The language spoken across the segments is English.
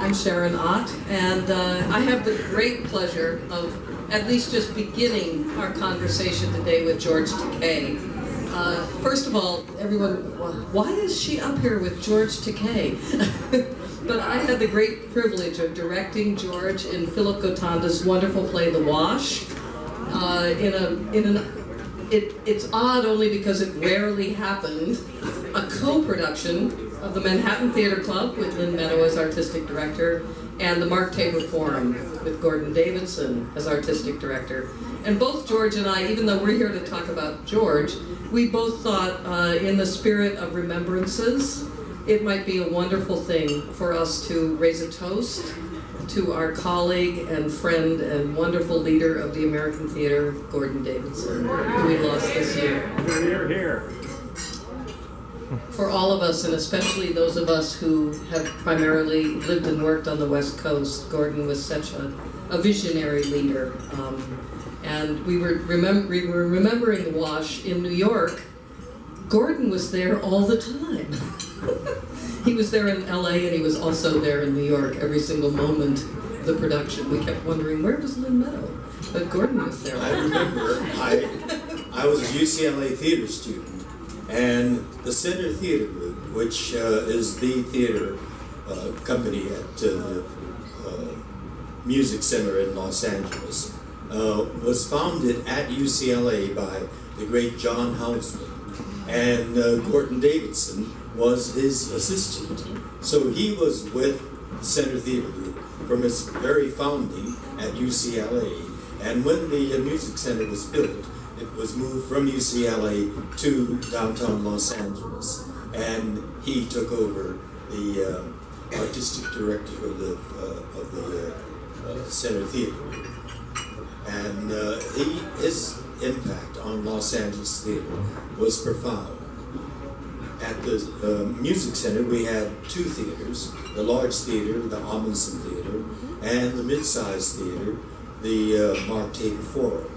I'm Sharon Ott, and I have the great pleasure of at least just beginning our conversation today with George Takei. First of all, everyone, why is she up here with George Takei? But I had the great privilege of directing George in Philip Gotanda's wonderful play The Wash. It's odd only because it rarely happened, a co-production of the Manhattan Theater Club with Lynn Meadow as artistic director, and the Mark Tabor Forum with Gordon Davidson as artistic director. And both George and I, even though we're here to talk about George, we both thought in the spirit of remembrances, it might be a wonderful thing for us to raise a toast to our colleague and friend and wonderful leader of the American theater, Gordon Davidson, who we lost this year. Here. For all of us, and especially those of us who have primarily lived and worked on the West Coast, Gordon was such a visionary leader. And we were remembering The Wash in New York. Gordon was there all the time. He was there in LA, and he was also there in New York every single moment of the production. We kept wondering, where was Lynn Meadow? But Gordon was there. I remember I was a UCLA theater student, and the Center Theater Group, which is the theater company at the Music Center in Los Angeles, was founded at UCLA by the great John Houseman, and Gordon Davidson was his assistant. So he was with the Center Theater Group from its very founding at UCLA. And when the Music Center was built, it was moved from UCLA to downtown Los Angeles. And he took over the artistic directorhood of the Center Theater Group. And his impact on Los Angeles theater was profound. At the Music Center, we had two theaters, the large theater, the Amundsen Theater, and the mid-sized theater, the Mark Tabor Forum.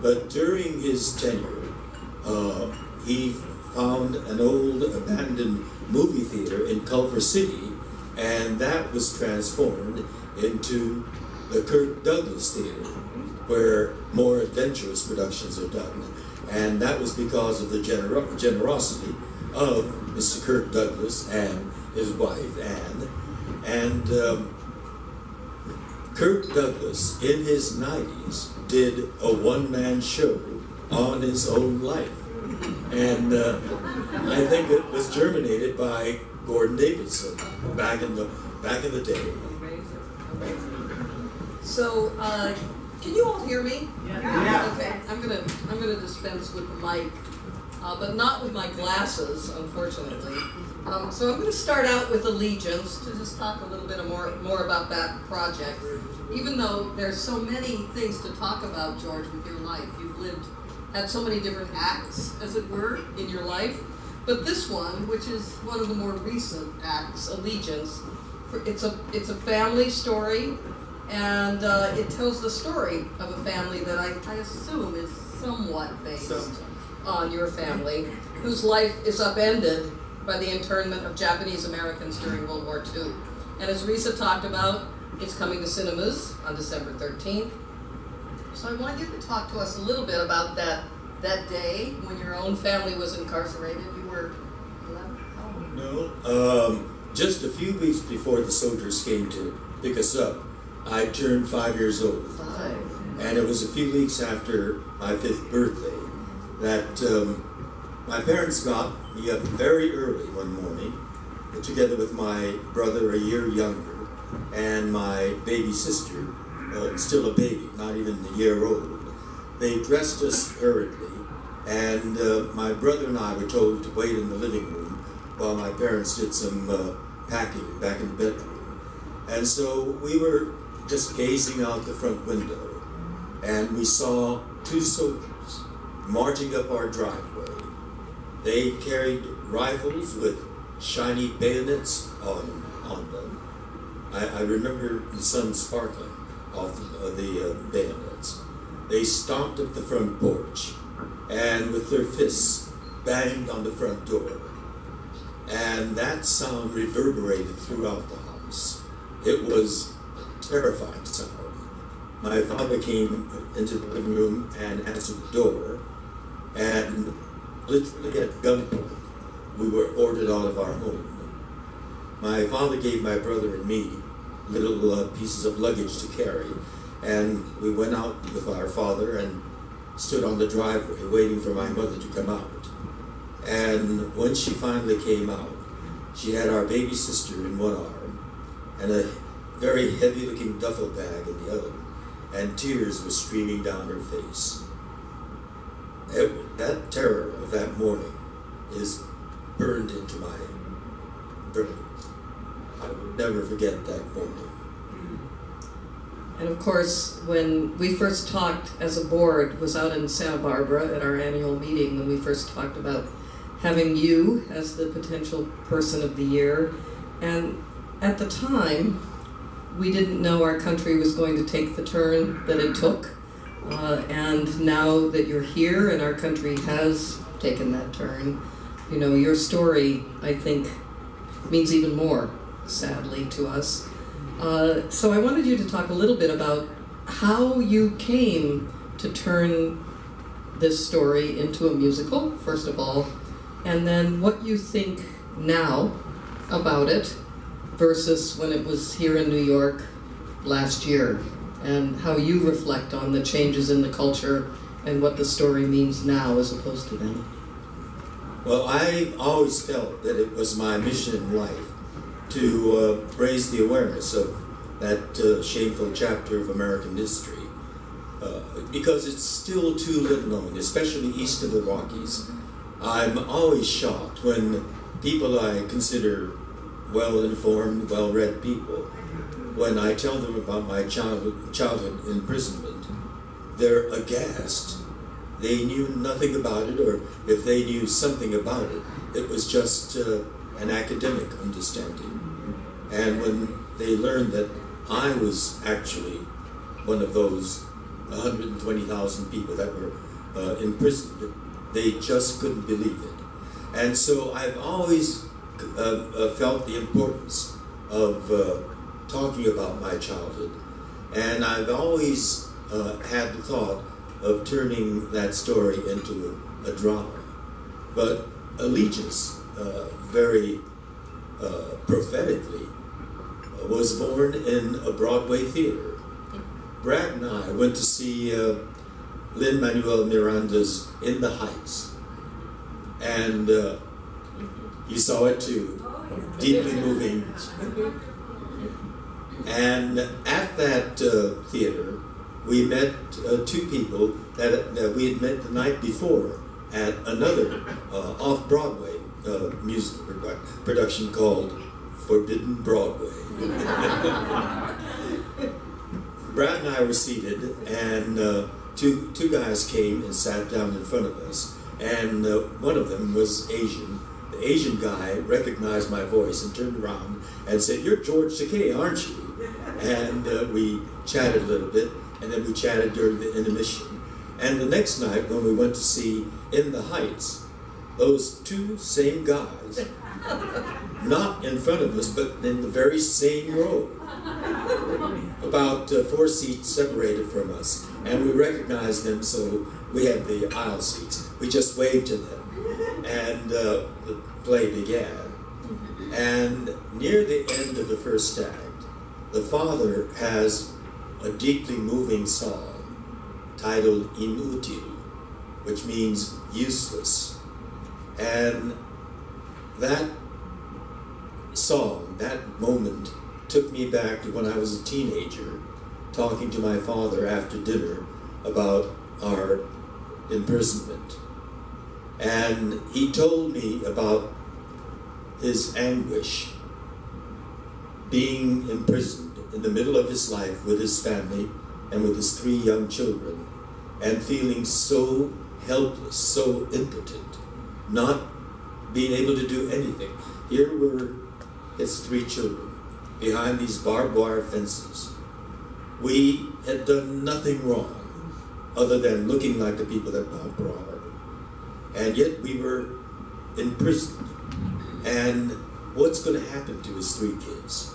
But during his tenure, he found an old abandoned movie theater in Culver City, and that was transformed into the Kirk Douglas Theater, where more adventurous productions are done. And that was because of the generosity of Mr. Kirk Douglas and his wife, Anne. And Kirk Douglas, in his 90s, did a one-man show on his own life. And I think it was germinated by Gordon Davidson back in the day. Amazing. So, can you all hear me? Yeah. Okay, I'm gonna dispense with the mic, but not with my glasses, unfortunately. So I'm gonna start out with Allegiance to just talk a little bit more about that project. Even though there's so many things to talk about, George, with your life, you've had so many different acts, as it were, in your life. But this one, which is one of the more recent acts, Allegiance, it's a family story. And it tells the story of a family that I assume is somewhat based on your family, whose life is upended by the internment of Japanese Americans during World War II. And as Risa talked about, it's coming to cinemas on December 13th. So I want you to talk to us a little bit about that day when your own family was incarcerated. You were 11? No, just a few weeks before the soldiers came to pick us up, I turned 5 years old. 5. And it was a few weeks after my 5th birthday that my parents got me up very early one morning, together with my brother a year younger, and my baby sister, still a baby, not even a year old. They dressed us hurriedly, and my brother and I were told to wait in the living room while my parents did some packing back in the bedroom. And so we were just gazing out the front window, and we saw 2 soldiers marching up our driveway. They carried rifles with shiny bayonets on them. I remember the sun sparkling off the bayonets. They stomped up the front porch, and with their fists banged on the front door. And that sound reverberated throughout the house. It was a terrifying sound. My father came into the living room and answered the door, and literally at gunpoint, we were ordered out of our home. My father gave my brother and me little pieces of luggage to carry, and we went out with our father and stood on the driveway waiting for my mother to come out. And when she finally came out, she had our baby sister in one arm and a very heavy-looking duffel bag in the other, and tears were streaming down her face. That terror of that morning is burned into my brain. I will never forget that morning. And of course, when we first talked as a board, was out in Santa Barbara at our annual meeting when we first talked about having you as the potential person of the year. And at the time, we didn't know our country was going to take the turn that it took. And now that you're here and our country has taken that turn, you know, your story, I think, means even more, sadly, to us. So I wanted you to talk a little bit about how you came to turn this story into a musical, first of all, and then what you think now about it versus when it was here in New York last year, and how you reflect on the changes in the culture and what the story means now as opposed to then. Well, I always felt that it was my mission in life to raise the awareness of that shameful chapter of American history, because it's still too little known, especially east of the Rockies. I'm always shocked when people I consider well-informed, well-read people, when I tell them about my childhood imprisonment, they're aghast. They knew nothing about it, or if they knew something about it, it was just an academic understanding. And when they learned that I was actually one of those 120,000 people that were imprisoned, they just couldn't believe it. And so I've always felt the importance of talking about my childhood. And I've always had the thought of turning that story into a drama. But Allegiance, very prophetically, was born in a Broadway theater. Brad and I went to see Lin-Manuel Miranda's In the Heights. And you saw it too, deeply moving. And at that theater, we met two people that we had met the night before at another off-Broadway musical production called Forbidden Broadway. Brad and I were seated, and two guys came and sat down in front of us, and one of them was Asian. The Asian guy recognized my voice and turned around and said, "You're George Takei, aren't you?" And we chatted a little bit, and then we chatted during the intermission. And the next night, when we went to see In the Heights, those two same guys, not in front of us, but in the very same row, about 4 seats separated from us. And we recognized them, so we had the aisle seats. We just waved to them, and the play began. And near the end of the first act, the father has a deeply moving song titled Inutil, which means useless. And that song, that moment, took me back to when I was a teenager, talking to my father after dinner about our imprisonment. And he told me about his anguish being imprisoned in the middle of his life with his family and with his 3 young children, and feeling so helpless, so impotent, not being able to do anything. Here were his 3 children behind these barbed wire fences. We had done nothing wrong other than looking like the people that Bob brought. And yet we were imprisoned. And what's going to happen to his 3 kids?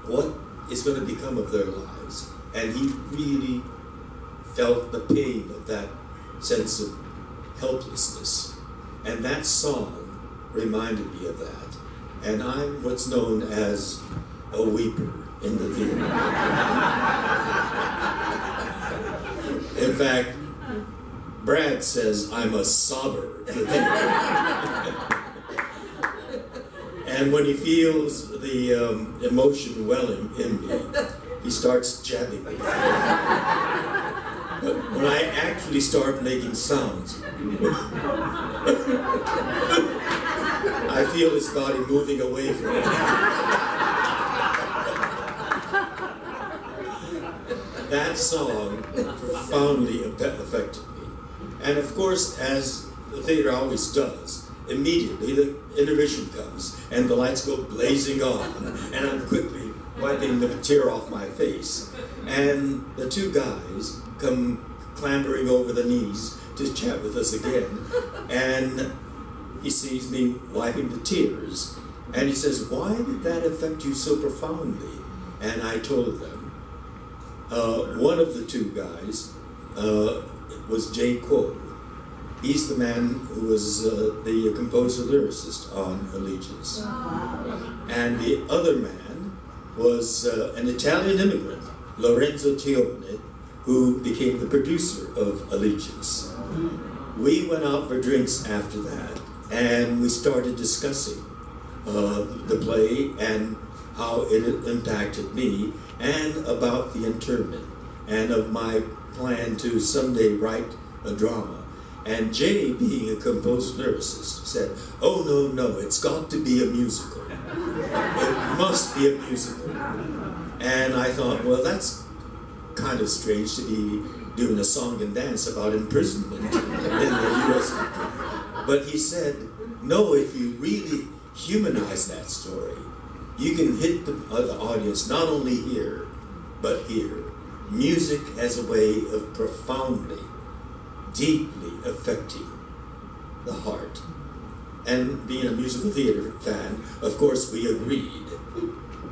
what is going to become of their lives. And he really felt the pain of that sense of helplessness. And that song reminded me of that. And I'm what's known as a weeper in the theater. In fact, Brad says I'm a sobber in the theater. And when he feels the emotion welling in me, he starts jabbing me. But when I actually start making sounds, I feel his body moving away from me. That song profoundly affected me. And of course, as the theater always does, immediately the intermission comes and the lights go blazing on, and I'm quickly wiping the tear off my face. And the two guys come clambering over the knees to chat with us again. And he sees me wiping the tears, and he says, "Why did that affect you so profoundly?" And I told them. One of the two guys was Jay Quo. He's the man who was the composer-lyricist on Allegiance. And the other man was an Italian immigrant, Lorenzo Tione, who became the producer of Allegiance. We went out for drinks after that, and we started discussing the play and how it impacted me, and about the internment, and of my plan to someday write a drama. And Jay, being a composer-lyricist, said, "Oh, no, it's got to be a musical. It must be a musical." And I thought, well, that's kind of strange to be doing a song and dance about imprisonment in the U.S. But he said, no, if you really humanize that story, you can hit the audience not only here, but here. Music as a way of profoundly, deeply affecting the heart. And being a musical theater fan, of course, we agreed.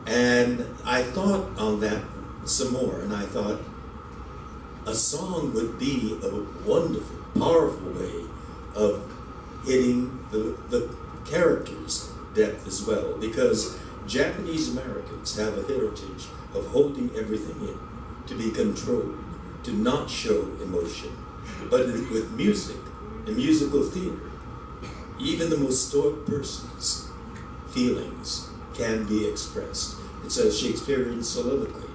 And I thought on that some more, and I thought a song would be a wonderful, powerful way of hitting the character's depth as well, because Japanese Americans have a heritage of holding everything in, to be controlled, to not show emotion. But with music, in musical theater, even the most stoic person's feelings can be expressed. It's a Shakespearean soliloquy.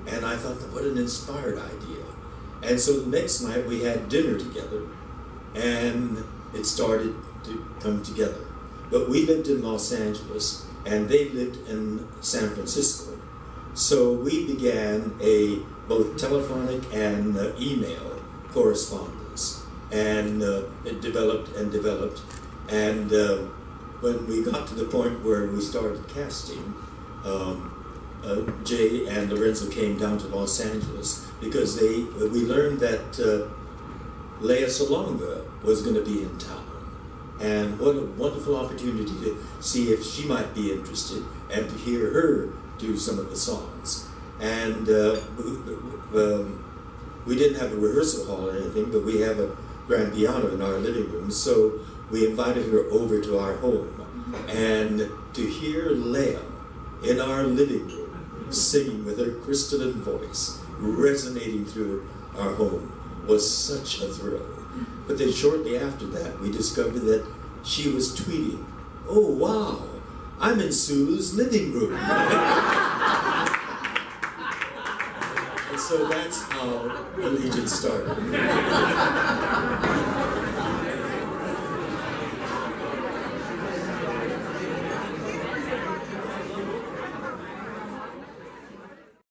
And I thought, what an inspired idea. And so the next night we had dinner together, and it started to come together. But we lived in Los Angeles, and they lived in San Francisco. So we began a both telephonic and email correspondence. And it developed and developed. And when we got to the point where we started casting, Jay and Lorenzo came down to Los Angeles because we learned that Lea Salonga was going to be in town. And what a wonderful opportunity to see if she might be interested and to hear her do some of the songs. And we didn't have a rehearsal hall or anything, but we have a grand piano in our living room, so we invited her over to our home. And to hear Lea in our living room singing with her crystalline voice resonating through our home was such a thrill. But then shortly after that, we discovered that she was tweeting, "Oh wow, I'm in Sulu's living room." And so that's how Allegiance started.